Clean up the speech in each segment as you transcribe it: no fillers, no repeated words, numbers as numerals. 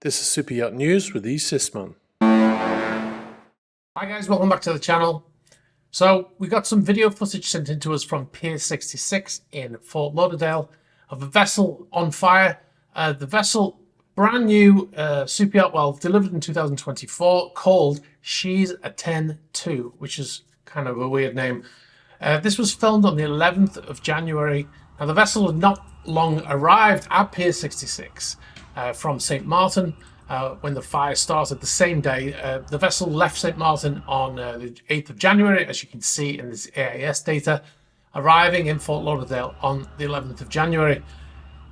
This is Super Yacht News with E. Sisman. Hi guys, welcome back to the channel. So we got some video footage sent in to us from Pier 66 in Fort Lauderdale of a vessel on fire. The vessel, brand new super yacht, well, delivered in 2024, called She's a 10-2, which is kind of a weird name. This was filmed on the 11th of January. Now the vessel had not long arrived at Pier 66 from St. Martin when the fire started the same day. The vessel left St. Martin on the 8th of January, as you can see in this AIS data, arriving in Fort Lauderdale on the 11th of January.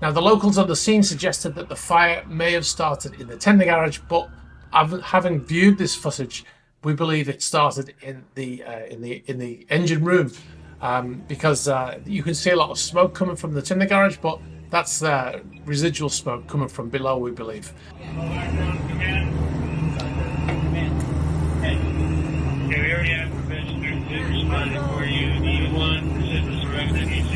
Now the locals on the scene suggested that the fire may have started in the tender garage, but having viewed this footage, we believe it started in the engine room, because you can see a lot of smoke coming from the tender garage, but that's residual smoke coming from below, we believe. Okay, we already have Professor 2 responded for you. E1, this is Resident E6.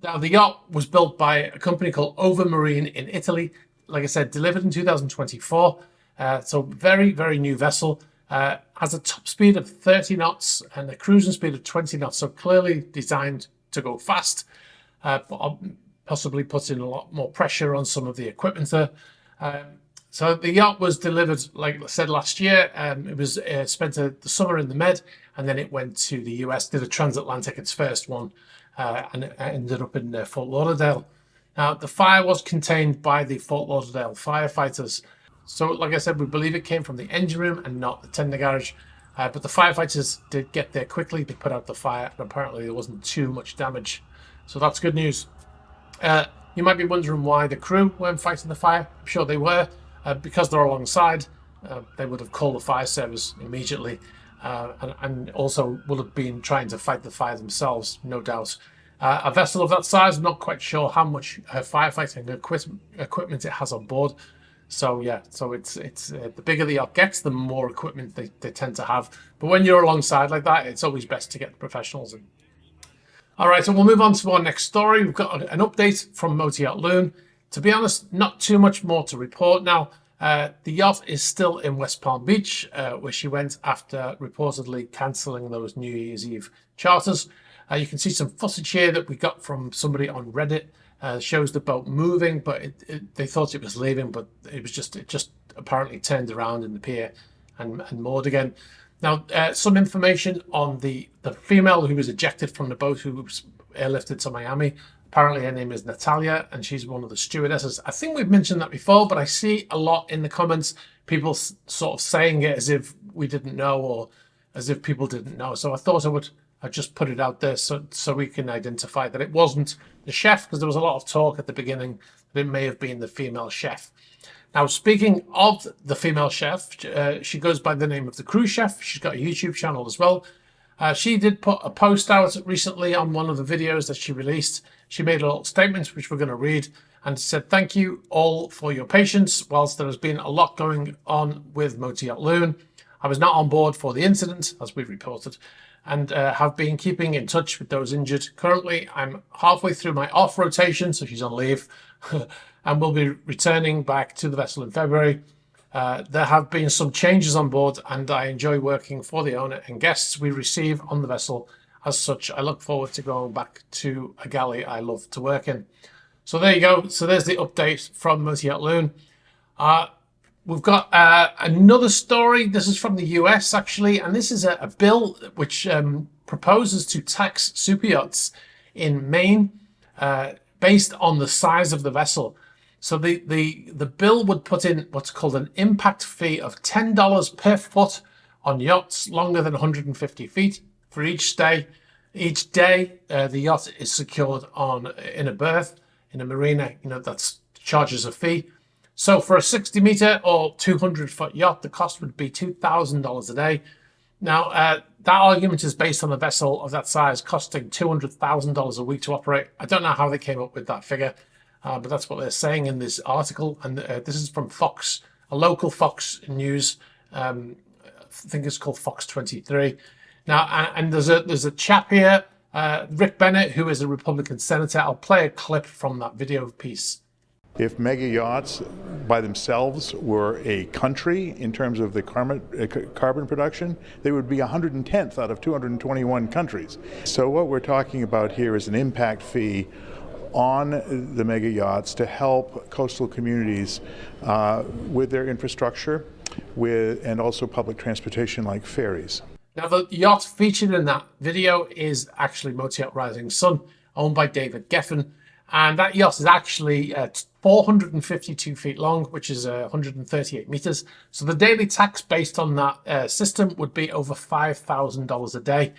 Now, the yacht was built by a company called Marine in Italy. Like I said, delivered in 2024. So very, very new vessel. Has a top speed of 30 knots and a cruising speed of 20 knots. So clearly designed to go fast, but possibly putting a lot more pressure on some of the equipment there. So the yacht was delivered, like I said, last year. It was spent the summer in the Med, and then it went to the US, did a transatlantic, its first one, and it ended up in Fort Lauderdale. Now, the fire was contained by the Fort Lauderdale firefighters. So, like I said, we believe it came from the engine room and not the tender garage. But the firefighters did get there quickly. They put out the fire, and apparently there wasn't too much damage. So that's good news. You might be wondering why the crew weren't fighting the fire. I'm sure they were. Because they're alongside, they would have called the fire service immediately, and also would have been trying to fight the fire themselves, no doubt. A vessel of that size, I'm not quite sure how much firefighting equipment it has on board. So yeah, so it's the bigger the yacht gets, the more equipment they tend to have. But when you're alongside like that, it's always best to get the professionals in. All right, so we'll move on to our next story. We've got an update from Motor Yacht Loon. To be honest, not too much more to report now. The yacht is still in West Palm Beach, where she went after reportedly cancelling those New Year's Eve charters. You can see some footage here that we got from somebody on Reddit. Shows the boat moving, but they thought it was leaving, but it just apparently turned around in the pier and moored again. Now, some information on the female who was ejected from the boat, who was airlifted to Miami. Apparently her name is Natalia, and she's one of the stewardesses. I think we've mentioned that before, but I see a lot in the comments, people sort of saying it as if we didn't know, or as if people didn't know. So I thought I'd just put it out there so we can identify that it wasn't the chef, because there was a lot of talk at the beginning that it may have been the female chef. Now, speaking of the female chef, she goes by the name of the cruise chef. She's got a YouTube channel as well. She did put a post out recently on one of the videos that she released. She made a little statement, which we're going to read, and said, "Thank you all for your patience. Whilst there has been a lot going on with Motor Yacht Loon, I was not on board for the incident, as we reported, and have been keeping in touch with those injured. Currently, I'm halfway through my off rotation," so she's on leave, "and will be returning back to the vessel in February. There have been some changes on board, and I enjoy working for the owner and guests we receive on the vessel. As such, I look forward to going back to a galley I love to work in." So there you go. So there's the update from Motor Yacht Loon. We've got another story. This is from the US, actually, and this is a bill which proposes to tax super yachts in Maine based on the size of the vessel. So the bill would put in what's called an impact fee of $10 per foot on yachts longer than 150 feet for each day. Each day, the yacht is secured in a berth in a marina. That charges a fee. So for a 60-meter or 200-foot yacht, the cost would be $2,000 a day. Now, that argument is based on a vessel of that size costing $200,000 a week to operate. I don't know how they came up with that figure, but that's what they're saying in this article. And this is from Fox, a local Fox News. I think it's called Fox 23. Now, and there's a chap here Rick Bennett, who is a Republican senator. I'll play a clip from that video piece. If mega yachts by themselves were a country in terms of the carbon production, they would be 110th out of 221 countries. So what we're talking about here is an impact fee on the mega yachts to help coastal communities with their infrastructure and also public transportation like ferries. Now, the yacht featured in that video is actually Motor Yacht Rising Sun, owned by David Geffen. And that yacht is actually 452 feet long, which is 138 meters. So the daily tax based on that system would be over $5,000 a day.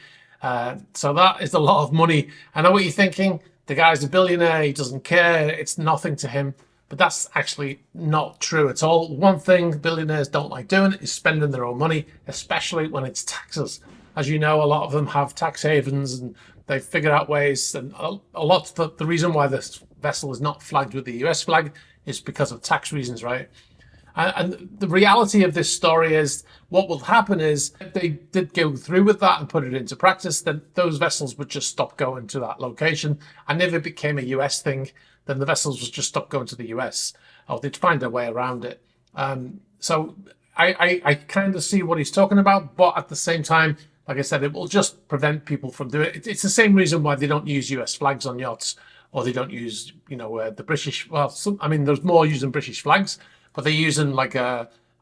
So that is a lot of money. I know what you're thinking. The guy's a billionaire. He doesn't care. It's nothing to him. But that's actually not true at all. One thing billionaires don't like doing is spending their own money, especially when it's taxes. As you know, a lot of them have tax havens and they've figured out ways. And a lot of the reason why this vessel is not flagged with the US flag is because of tax reasons, right? And the reality of this story is what will happen is if they did go through with that and put it into practice, then those vessels would just stop going to that location. And if it became a US thing, then the vessels would just stop going to the US, or they'd find a way around it. So I kind of see what he's talking about, but at the same time, like I said, it will just prevent people from doing it. It's the same reason why they don't use US flags on yachts, or they don't use, the British. Well, there's more using British flags, but they're using like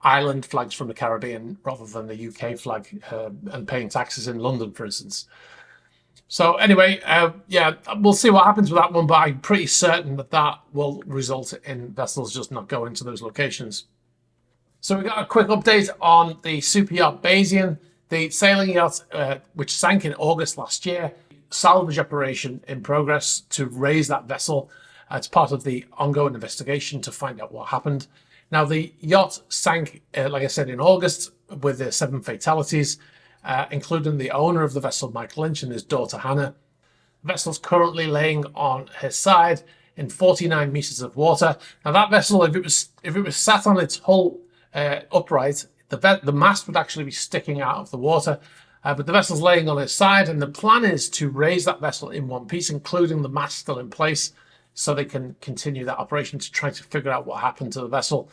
island flags from the Caribbean rather than the UK flag, and paying taxes in London, for instance. So anyway, we'll see what happens with that one, but I'm pretty certain that will result in vessels just not going to those locations. So we got a quick update on the superyacht Bayesian, the sailing yacht which sank in August last year. Salvage operation in progress to raise that vessel as part of the ongoing investigation to find out what happened. Now, the yacht sank, like I said, in August with 7 fatalities, including the owner of the vessel, Mike Lynch, and his daughter, Hannah. The vessel's currently laying on her side in 49 meters of water. Now, that vessel, if it was sat on its hull upright, the mast would actually be sticking out of the water. But the vessel's laying on its side, and the plan is to raise that vessel in one piece, including the mast still in place, so they can continue that operation to try to figure out what happened to the vessel.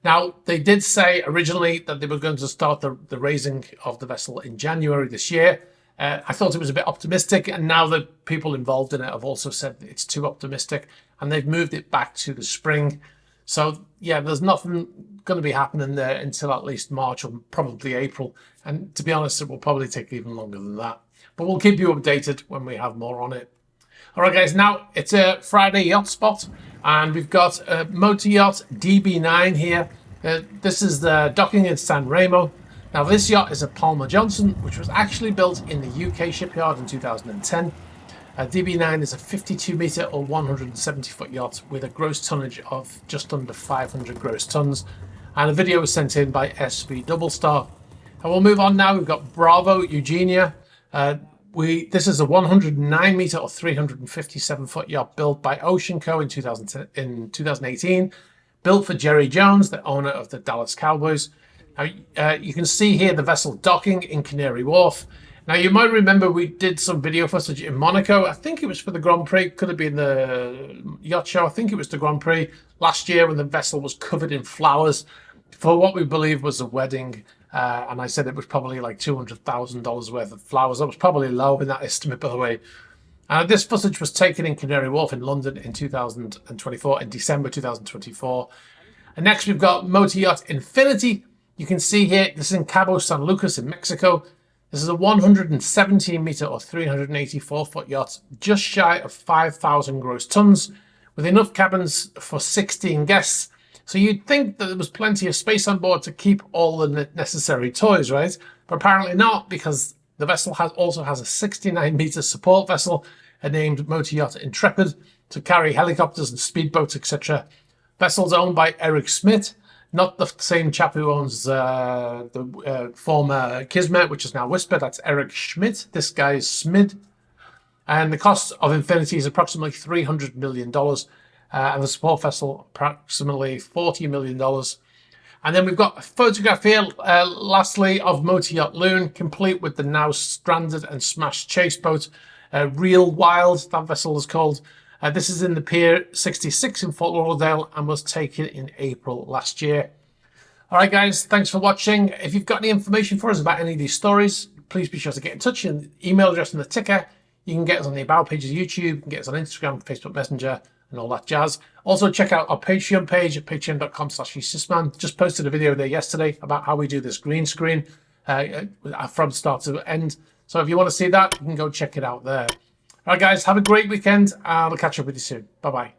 Now, they did say originally that they were going to start the raising of the vessel in January this year. I thought it was a bit optimistic, and now the people involved in it have also said it's too optimistic, and they've moved it back to the spring. So, yeah, there's nothing going to be happening there until at least March or probably April. And to be honest, it will probably take even longer than that. But we'll keep you updated when we have more on it. All right, guys, now it's a Friday Yotspot, and we've got a Motor Yacht DB9 here. This is the docking in San Remo. Now, this yacht is a Palmer Johnson, which was actually built in the UK shipyard in 2010. DB9 is a 52-metre or 170-foot yacht with a gross tonnage of just under 500 gross tons. And a video was sent in by SV Double Star. And we'll move on now. We've got Bravo Eugenia. This is a 109-metre or 357-foot yacht built by Ocean Co. in 2018. Built for Jerry Jones, the owner of the Dallas Cowboys. Now, you can see here the vessel docking in Canary Wharf. Now, you might remember we did some video footage in Monaco. I think it was for the Grand Prix. Could have been the yacht show. I think it was the Grand Prix last year when the vessel was covered in flowers for what we believe was a wedding. And I said it was probably like $200,000 worth of flowers. That was probably low in that estimate, by the way. This footage was taken in Canary Wharf in London in 2024, in December 2024. And next we've got Motor Yacht Infinity. You can see here, this is in Cabo San Lucas in Mexico. This is a 117-metre or 384-foot yacht, just shy of 5,000 gross tons, with enough cabins for 16 guests. So you'd think that there was plenty of space on board to keep all the necessary toys, right? But apparently not, because the vessel also has a 69-metre support vessel named Motor Yacht Intrepid to carry helicopters and speedboats, etc. Vessel's owned by Eric Schmidt, not the same chap who owns the former Kismet, which is now Whisper. That's Eric Schmidt. This guy is Smid. And the cost of Infinity is approximately $300 million. And the support vessel, approximately $40 million. And then we've got a photograph here, lastly, of Motor Yacht Loon, complete with the now stranded and smashed chase boat. Real Wild, that vessel is called. This is in the Pier 66 in Fort Lauderdale and was taken in April last year. All right, guys, thanks for watching. If you've got any information for us about any of these stories, please be sure to get in touch. And email address in the ticker. You can get us on the About page of YouTube. You can get us on Instagram, Facebook Messenger, and all that jazz. Also, check out our Patreon page at patreon.com/sysman. Just posted a video there yesterday about how we do this green screen from start to end. So if you want to see that, you can go check it out there. All right, guys, have a great weekend. I'll catch up with you soon. Bye-bye.